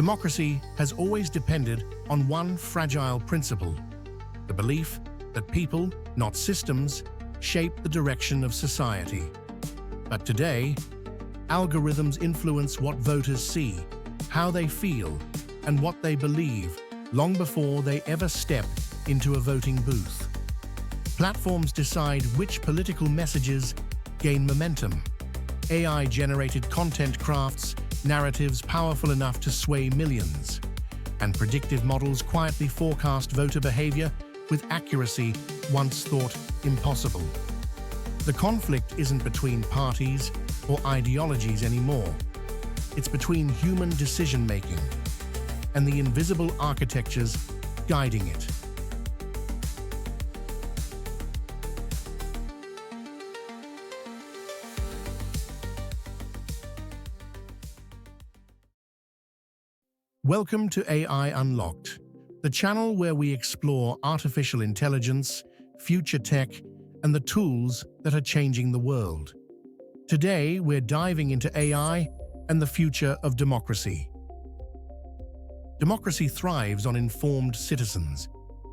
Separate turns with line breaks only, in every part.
Democracy has always depended on one fragile principle: the belief that people, not systems, shape the direction of society. But today, algorithms influence what voters see, how they feel, and what they believe long before they ever step into a voting booth. Platforms decide which political messages gain momentum. AI-generated content crafts narratives powerful enough to sway millions, and predictive models quietly forecast voter behavior with accuracy once thought impossible. The conflict isn't between parties or ideologies anymore. It's between human decision-making and the invisible architectures guiding it. Welcome to AI Unlocked, the channel where we explore artificial intelligence, future tech, and the tools that are changing the world. Today, we're diving into AI and the future of democracy. Democracy thrives on informed citizens,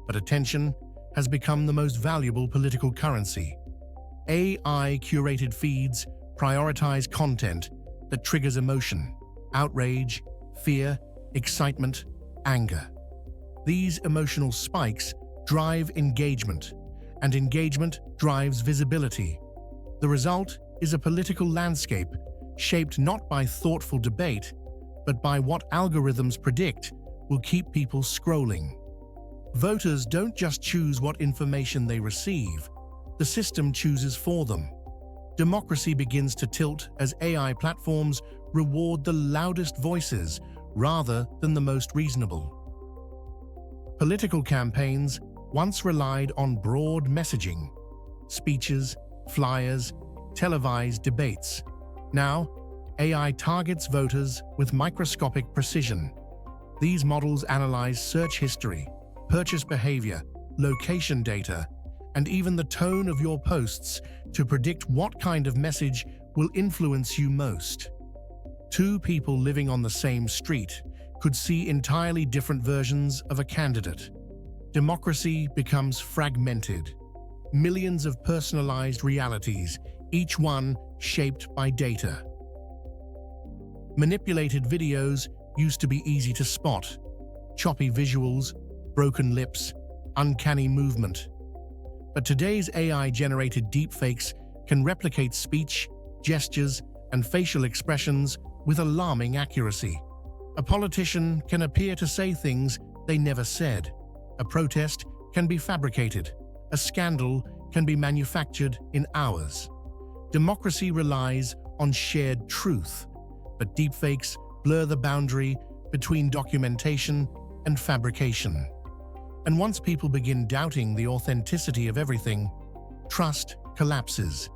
but attention has become the most valuable political currency. AI-curated feeds prioritize content that triggers emotion, outrage, fear, excitement, anger. These emotional spikes drive engagement, and engagement drives visibility. The result is a political landscape shaped not by thoughtful debate, but by what algorithms predict will keep people scrolling. Voters don't just choose what information they receive, the system chooses for them. Democracy begins to tilt as AI platforms reward the loudest voices rather than the most reasonable. Political campaigns once relied on broad messaging, speeches, flyers, televised debates. Now, AI targets voters with microscopic precision. These models analyze search history, purchase behavior, location data, and even the tone of your posts to predict what kind of message will influence you most. Two people living on the same street could see entirely different versions of a candidate. Democracy becomes fragmented. Millions of personalized realities, each one shaped by data. Manipulated videos used to be easy to spot. Choppy visuals, broken lips, uncanny movement. But today's AI-generated deepfakes can replicate speech, gestures, and facial expressions with alarming accuracy. A politician can appear to say things they never said. A protest can be fabricated. A scandal can be manufactured in hours. Democracy relies on shared truth, but deepfakes blur the boundary between documentation and fabrication. And once people begin doubting the authenticity of everything, trust collapses.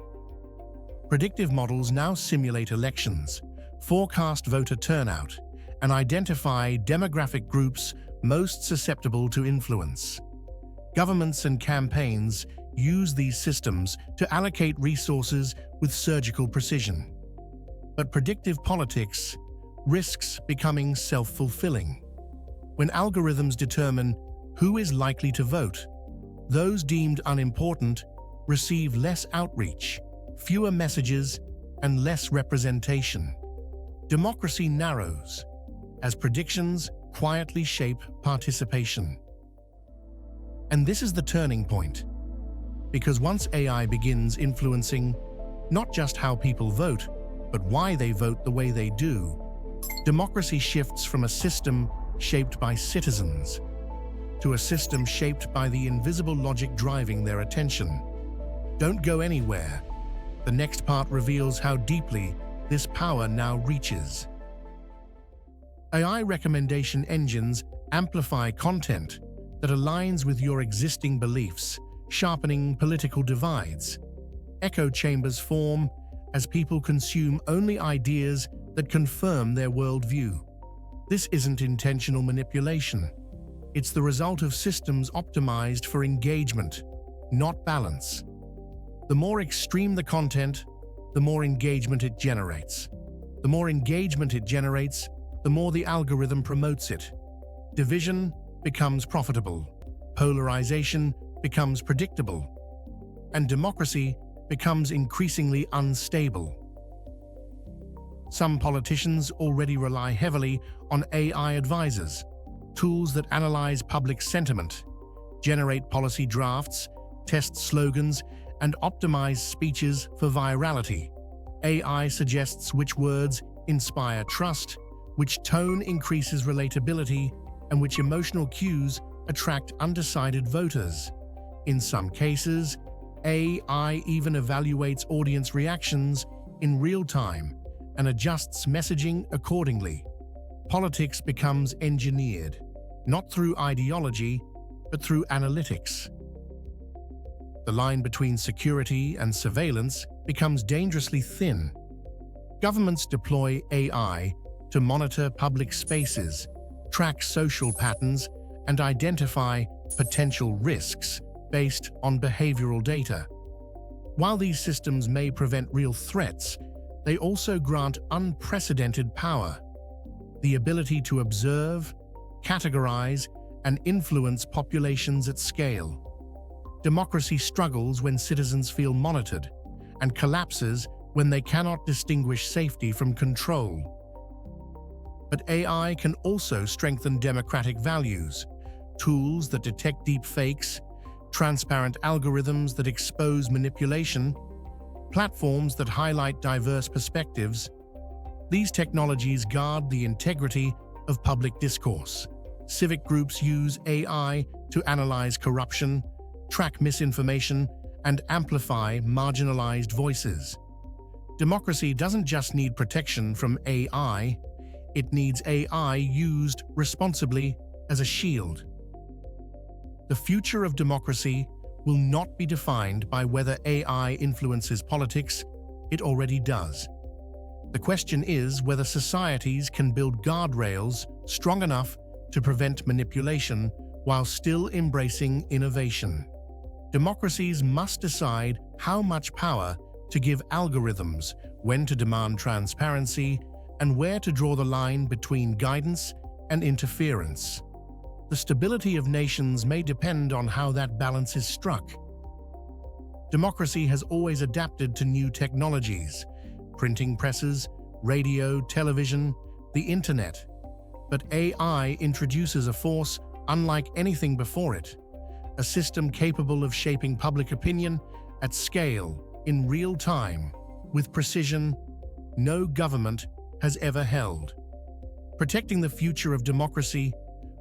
Predictive models now simulate elections, forecast voter turnout, and identify demographic groups most susceptible to influence. Governments and campaigns use these systems to allocate resources with surgical precision. But predictive politics risks becoming self-fulfilling. When algorithms determine who is likely to vote, those deemed unimportant receive less outreach, fewer messages, and less representation. Democracy narrows as predictions quietly shape participation. And this is the turning point, because once AI begins influencing not just how people vote, but why they vote the way they do, democracy shifts from a system shaped by citizens to a system shaped by the invisible logic driving their attention. Don't go anywhere. The next part reveals how deeply this power now reaches. AI recommendation engines amplify content that aligns with your existing beliefs, sharpening political divides. Echo chambers form as people consume only ideas that confirm their worldview. This isn't intentional manipulation. It's the result of systems optimized for engagement, not balance. The more extreme the content, the more engagement it generates. The more engagement it generates, the more the algorithm promotes it. Division becomes profitable, polarization becomes predictable, and democracy becomes increasingly unstable. Some politicians already rely heavily on AI advisors, tools that analyze public sentiment, generate policy drafts, test slogans, and optimize speeches for virality. AI suggests which words inspire trust, which tone increases relatability, and which emotional cues attract undecided voters. In some cases, AI even evaluates audience reactions in real time and adjusts messaging accordingly. Politics becomes engineered, not through ideology, but through analytics. The line between security and surveillance becomes dangerously thin. Governments deploy AI to monitor public spaces, track social patterns, and identify potential risks based on behavioral data. While these systems may prevent real threats, they also grant unprecedented power: the ability to observe, categorize, and influence populations at scale. Democracy struggles when citizens feel monitored and collapses when they cannot distinguish safety from control. But AI can also strengthen democratic values. Tools that detect deep fakes, transparent algorithms that expose manipulation, platforms that highlight diverse perspectives. These technologies guard the integrity of public discourse. Civic groups use AI to analyze corruption, track misinformation, and amplify marginalized voices. Democracy doesn't just need protection from AI, it needs AI used responsibly as a shield. The future of democracy will not be defined by whether AI influences politics. It already does. The question is whether societies can build guardrails strong enough to prevent manipulation while still embracing innovation. Democracies must decide how much power to give algorithms, when to demand transparency, and where to draw the line between guidance and interference. The stability of nations may depend on how that balance is struck. Democracy has always adapted to new technologies: printing presses, radio, television, the internet. But AI introduces a force unlike anything before it, a system capable of shaping public opinion at scale, in real time, with precision no government has ever held. Protecting the future of democracy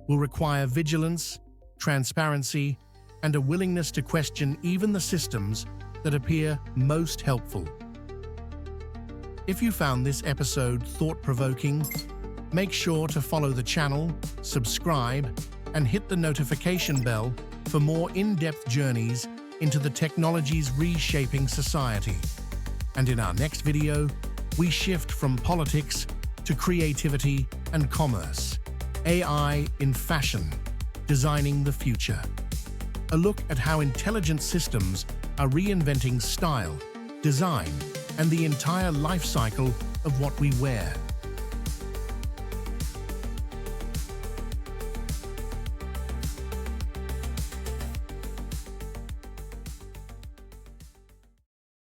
will require vigilance, transparency, and a willingness to question even the systems that appear most helpful. If you found this episode thought-provoking, make sure to follow the channel, subscribe, and hit the notification bell for more in-depth journeys into the technologies reshaping society. And in our next video, we shift from politics to creativity and commerce. AI in fashion, designing the future. A look at how intelligent systems are reinventing style, design, and the entire life cycle of what we wear.